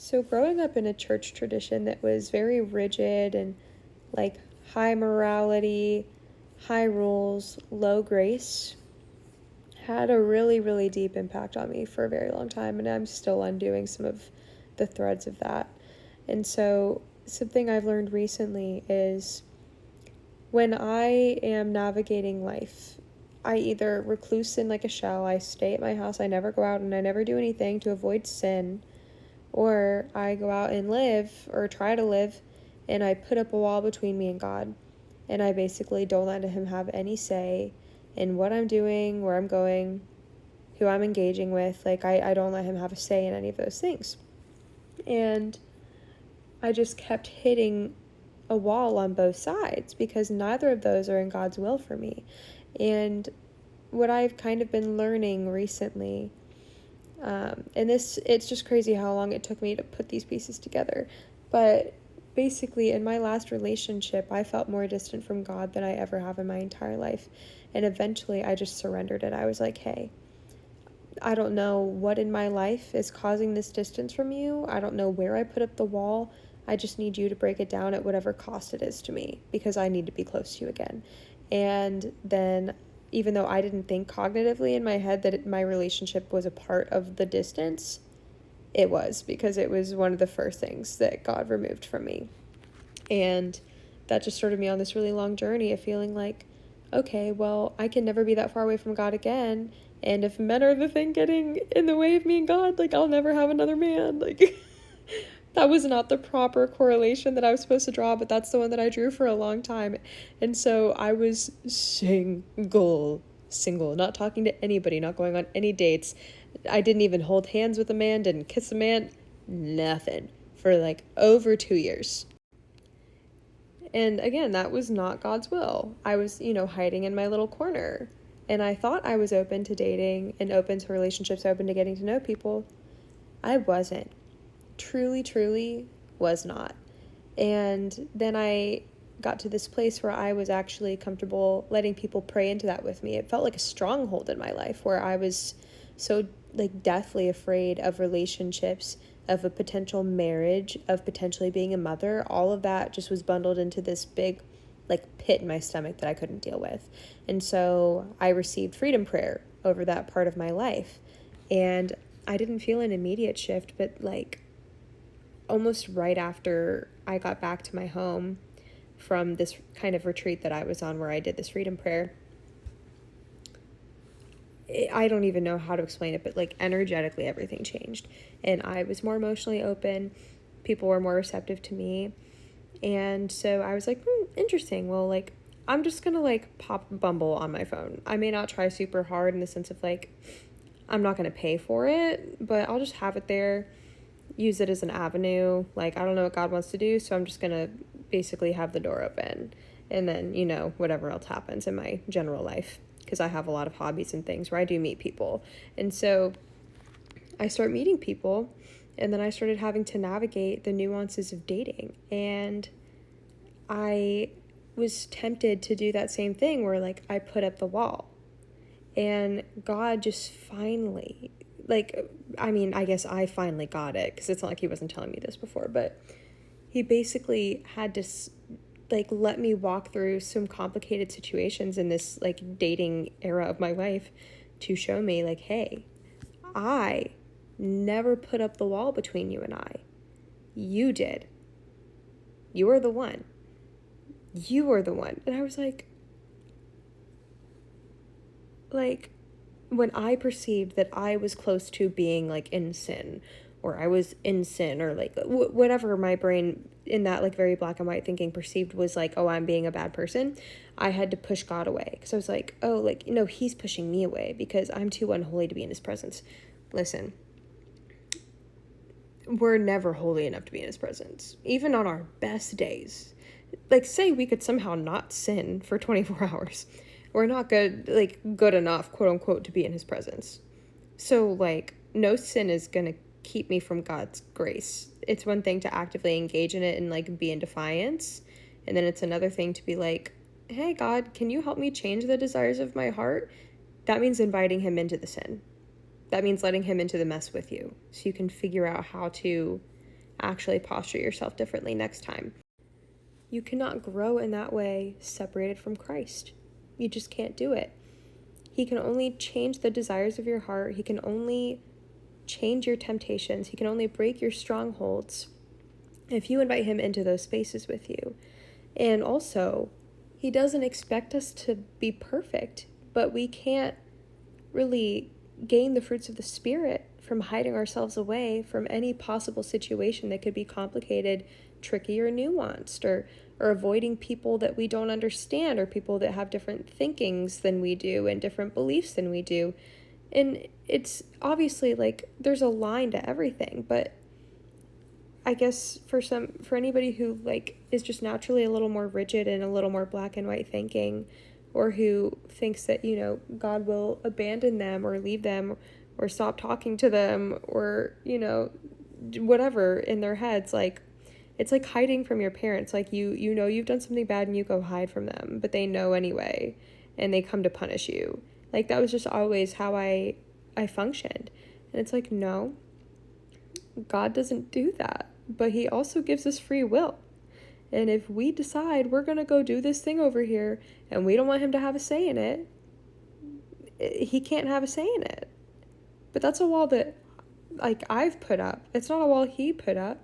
So growing up in a church tradition that was very rigid and like high morality, high rules, low grace, had a really, really deep impact on me for a very long time. And I'm still undoing some of the threads of that. And so something I've learned recently is when I am navigating life, I either recluse in like a shell, I stay at my house, I never go out and I never do anything to avoid sin, or I go out and live or try to live and I put up a wall between me and God. And I basically don't let him have any say in what I'm doing, where I'm going, who I'm engaging with. Like, I don't let him have a say in any of those things. And I just kept hitting a wall on both sides because neither of those are in God's will for me. And what I've kind of been learning recently, and it's just crazy how long it took me to put these pieces together, but basically in my last relationship, I felt more distant from God than I ever have in my entire life. And eventually I just surrendered it. I was like, hey, I don't know what in my life is causing this distance from you. I don't know where I put up the wall. I just need you to break it down at whatever cost it is to me because I need to be close to you again. And then, even though I didn't think cognitively in my head that my relationship was a part of the distance, it was, because it was one of the first things that God removed from me. And that just started me on this really long journey of feeling like, okay, well, I can never be that far away from God again. And if men are the thing getting in the way of me and God, like, I'll never have another man. Like, that was not the proper correlation that I was supposed to draw, but that's the one that I drew for a long time. And so I was single, not talking to anybody, not going on any dates. I didn't even hold hands with a man, didn't kiss a man, nothing, for like over 2 years. And again, that was not God's will. I was, hiding in my little corner. And I thought I was open to dating and open to relationships, open to getting to know people. I wasn't. Truly was not. And then I got to this place where I was actually comfortable letting people pray into that with me. It felt like a stronghold in my life where I was so like deathly afraid of relationships, of a potential marriage, of potentially being a mother. All of that just was bundled into this big like pit in my stomach that I couldn't deal with. And so I received freedom prayer over that part of my life. And I didn't feel an immediate shift, but like almost right after I got back to my home from this kind of retreat that I was on where I did this freedom prayer, I don't even know how to explain it, but like energetically everything changed. And I was more emotionally open. People were more receptive to me. And so I was like, interesting. Well, like, I'm just going to like pop Bumble on my phone. I may not try super hard in the sense of like, I'm not going to pay for it, but I'll just have it there, use it as an avenue. Like, I don't know what God wants to do, so I'm just going to basically have the door open. And then, whatever else happens in my general life, because I have a lot of hobbies and things where I do meet people. And so I start meeting people, and then I started having to navigate the nuances of dating. And I was tempted to do that same thing where, like, I put up the wall. And God just finally, I guess I finally got it, because it's not like he wasn't telling me this before, but he basically had to, let me walk through some complicated situations in this, dating era of my life to show me, hey, I never put up the wall between you and I. You did. You are the one. You are the one. And I was like, when I perceived that I was close to being, in sin, or I was in sin, or, whatever my brain in that, very black and white thinking perceived was, oh, I'm being a bad person, I had to push God away. Because I was like, oh, no, he's pushing me away because I'm too unholy to be in his presence. Listen, we're never holy enough to be in his presence. Even on our best days. Say we could somehow not sin for 24 hours. We're not good enough, quote unquote, to be in his presence. So, no sin is going to keep me from God's grace. It's one thing to actively engage in it and, be in defiance. And then it's another thing to be like, hey, God, can you help me change the desires of my heart? That means inviting him into the sin. That means letting him into the mess with you so you can figure out how to actually posture yourself differently next time. You cannot grow in that way separated from Christ. You just can't do it. He can only change the desires of your heart. He can only change your temptations. He can only break your strongholds if you invite him into those spaces with you. And also, he doesn't expect us to be perfect, but we can't really gain the fruits of the Spirit from hiding ourselves away from any possible situation that could be complicated, tricky, or nuanced, or avoiding people that we don't understand, or people that have different thinkings than we do and different beliefs than we do. And it's obviously like there's a line to everything, but I guess for anybody who like is just naturally a little more rigid and a little more black and white thinking, or who thinks that, God will abandon them or leave them or stop talking to them or, whatever in their heads, like it's like hiding from your parents. Like you've done something bad and you go hide from them, but they know anyway and they come to punish you. Like that was just always how I functioned. And it's like, no, God doesn't do that, but he also gives us free will. And if we decide we're going to go do this thing over here and we don't want him to have a say in it, he can't have a say in it. But that's a wall that like I've put up. It's not a wall he put up.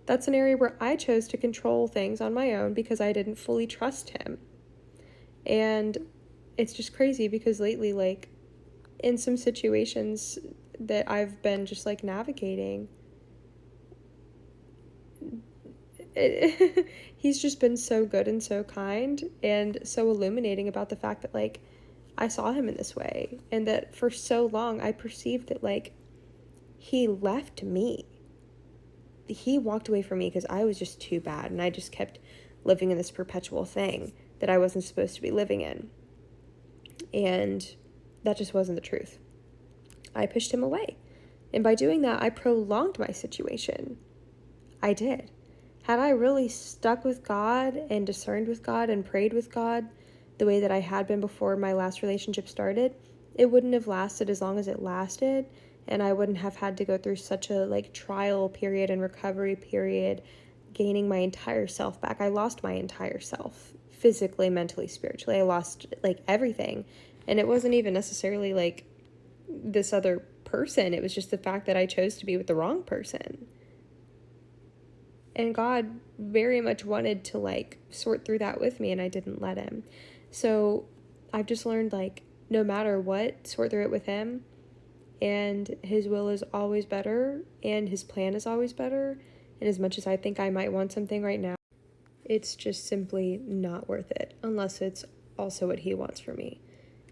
That's an area where I chose to control things on my own because I didn't fully trust him. And it's just crazy because lately, like in some situations that I've been just like navigating, he's just been so good and so kind and so illuminating about the fact that like I saw him in this way, and that for so long I perceived that like he left me. He walked away from me because I was just too bad, and I just kept living in this perpetual thing that I wasn't supposed to be living in. And that just wasn't the truth. I pushed him away. And by doing that, I prolonged my situation. I did. Had I really stuck with God and discerned with God and prayed with God the way that I had been before my last relationship started, it wouldn't have lasted as long as it lasted, and I wouldn't have had to go through such a like trial period and recovery period, gaining my entire self back. I lost my entire self, physically, mentally, spiritually. I lost like everything. And it wasn't even necessarily like this other person. It was just the fact that I chose to be with the wrong person. And God very much wanted to like sort through that with me, and I didn't let him. So I've just learned like no matter what, sort through it with him. And his will is always better, and his plan is always better. And as much as I think I might want something right now, it's just simply not worth it unless it's also what he wants for me.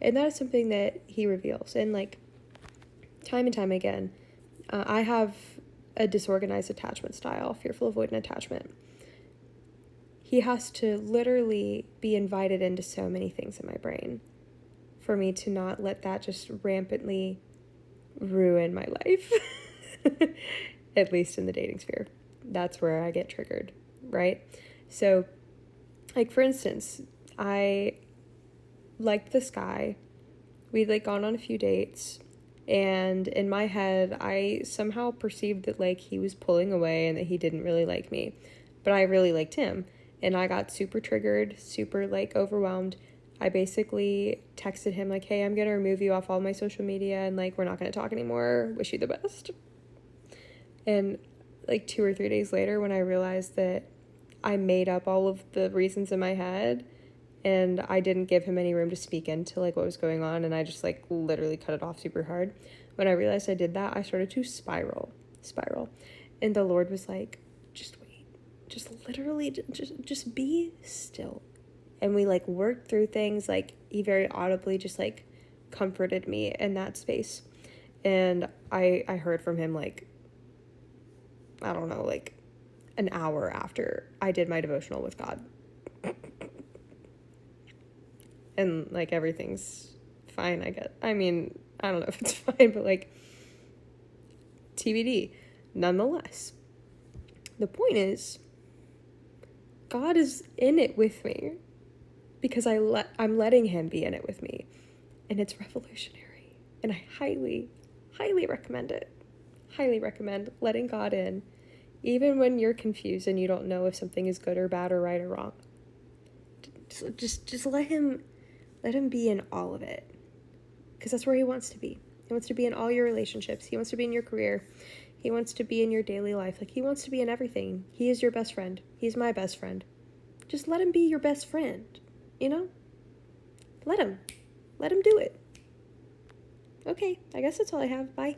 And that is something that he reveals. And like time and time again, I have a disorganized attachment style, fearful avoidant attachment. He has to literally be invited into so many things in my brain for me to not let that just rampantly ruin my life. At least in the dating sphere. That's where I get triggered, right? So, like for instance, I liked this guy. We'd like gone on a few dates, and in my head, I somehow perceived that like he was pulling away and that he didn't really like me, but I really liked him. And I got super triggered, super like overwhelmed. I basically texted him like, hey, I'm going to remove you off all my social media, and like, we're not going to talk anymore. Wish you the best. And like 2 or 3 days later, when I realized that I made up all of the reasons in my head and I didn't give him any room to speak into like what was going on, and I just like literally cut it off super hard. When I realized I did that, I started to spiral. And the Lord was like, just wait, just literally just be still. And we like worked through things. Like he very audibly just like comforted me in that space. And I heard from him like, I don't know, like an hour after I did my devotional with God. And like everything's fine, I guess. I mean, I don't know if it's fine, but like TBD. Nonetheless, the point is, God is in it with me because I'm letting him be in it with me, and it's revolutionary. And I highly, highly recommend it. Highly recommend letting God in Even when you're confused and you don't know if something is good or bad or right or wrong. Just let him be in all of it. Because that's where he wants to be. He wants to be in all your relationships. He wants to be in your career. He wants to be in your daily life. Like, he wants to be in everything. He is your best friend. He's my best friend. Just let him be your best friend. You know? Let him. Let him do it. Okay, I guess that's all I have. Bye.